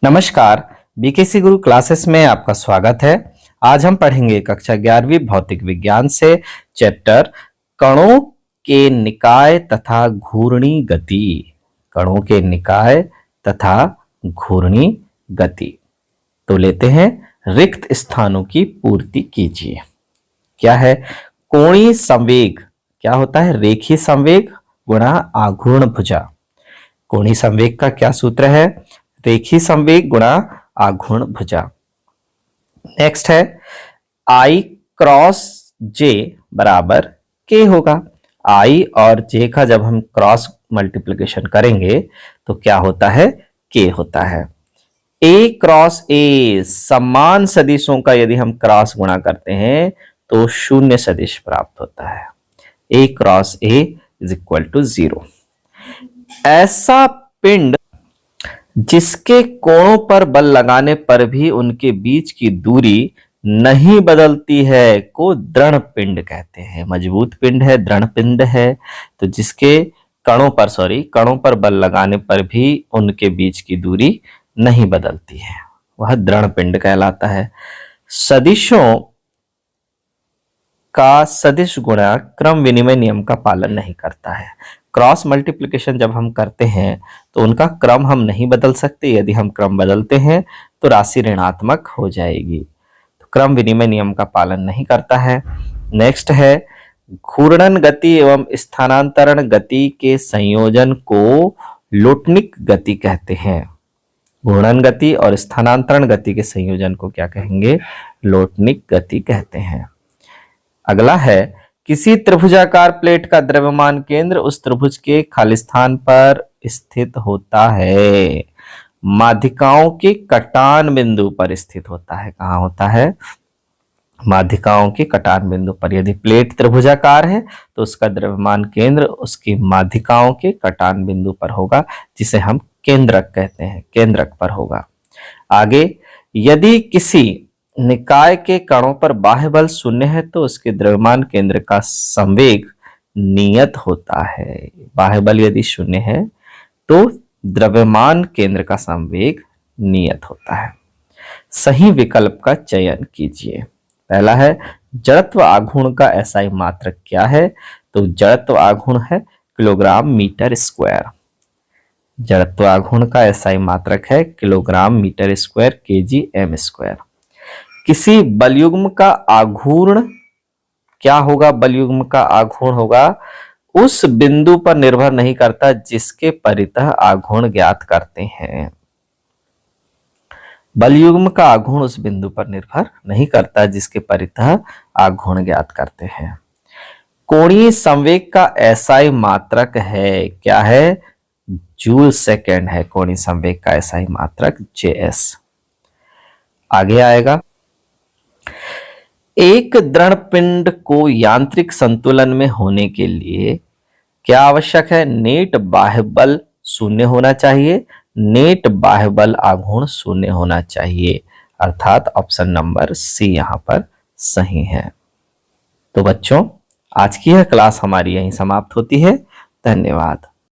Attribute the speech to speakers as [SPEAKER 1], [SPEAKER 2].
[SPEAKER 1] नमस्कार, बीकेसी गुरु क्लासेस में आपका स्वागत है। आज हम पढ़ेंगे कक्षा 11वीं भौतिक विज्ञान से चैप्टर कणों के निकाय तथा घूर्णी गति। कणों के निकाय तथा घूर्णी गति। तो लेते हैं, रिक्त स्थानों की पूर्ति कीजिए। क्या है? कोणीय संवेग क्या होता है? रेखीय संवेग गुणा आघूर्ण भुजा। कोणीय संवेग का क्या सूत्र है? रेखीय संवेग गुणा आघूर्ण भुजा। नेक्स्ट है I क्रॉस J बराबर K होगा। I और J का जब हम क्रॉस मल्टीप्लिकेशन करेंगे तो क्या होता है? K होता है। A क्रॉस A समान सदिशों का यदि हम क्रॉस गुणा करते हैं तो शून्य सदिश प्राप्त होता है। A cross A is equal to 0। ऐसा पिंड जिसके कोणों पर बल लगाने पर भी उनके बीच की दूरी नहीं बदलती है को दृढ़ पिंड कहते हैं। मजबूत पिंड है, दृढ़ पिंड है। तो जिसके कणों पर बल लगाने पर भी उनके बीच की दूरी नहीं बदलती है वह दृढ़ पिंड कहलाता है। सदिशों का सदिश गुणा क्रम विनिमय नियम का पालन नहीं करता है। क्रॉस मल्टीप्लिकेशन जब हम करते हैं तो उनका क्रम हम नहीं बदल सकते। यदि हम क्रम बदलते हैं तो राशि ऋणात्मक हो जाएगी। तो क्रम विनिमय नियम का पालन नहीं करता है। नेक्स्ट है घूर्णन गति एवं स्थानांतरण गति के संयोजन को लोटनिक गति कहते हैं। घूर्णन गति और स्थानांतरण गति के संयोजन को क्या कहेंगे? लोटनिक गति कहते हैं। अगला है किसी त्रिभुजाकार प्लेट का द्रव्यमान केंद्र उस त्रिभुज के खाली स्थान पर स्थित होता है। माध्यिकाओं के कटान बिंदु पर स्थित होता है। कहाँ होता है? माध्यिकाओं के कटान बिंदु पर। यदि प्लेट त्रिभुजाकार है तो उसका द्रव्यमान केंद्र उसकी माध्यिकाओं के कटान बिंदु पर होगा, जिसे हम केंद्रक कहते हैं। केंद्रक पर होगा। आगे, यदि किसी निकाय के कणों पर बाह्य बल शून्य है तो उसके द्रव्यमान केंद्र का संवेग नियत होता है। बाह्य बल यदि शून्य है तो द्रव्यमान केंद्र का संवेग नियत होता है। सही विकल्प का चयन कीजिए। पहला है जड़त्व आघूर्ण का एसआई मात्रक क्या है? तो जड़त्व आघूर्ण है किलोग्राम मीटर स्क्वायर। जड़त्व आघूर्ण का एसआई मात्रक है kilogram metre square KG M square. किसी बलयुग्म का आघूर्ण क्या होगा? बलयुग्म का आघूर्ण होगा उस बिंदु पर निर्भर नहीं करता जिसके परितः आघूर्ण ज्ञात करते हैं। बलयुग्म का आघूर्ण उस बिंदु पर निर्भर नहीं करता जिसके परितः आघूर्ण ज्ञात करते हैं। कोणीय संवेग का एसआई मात्रक है क्या है? जूल सेकेंड है कोणीय संवेग का एसआई मात्रक जेएस। आगे आएगा, एक दृढ़ पिंड को यांत्रिक संतुलन में होने के लिए क्या आवश्यक है? नेट बाह्य बल शून्य होना चाहिए। नेट बाह्य बल आघूर्ण शून्य होना चाहिए। अर्थात ऑप्शन नंबर सी यहां पर सही है। तो बच्चों, आज की यह क्लास हमारी यहीं समाप्त होती है। धन्यवाद।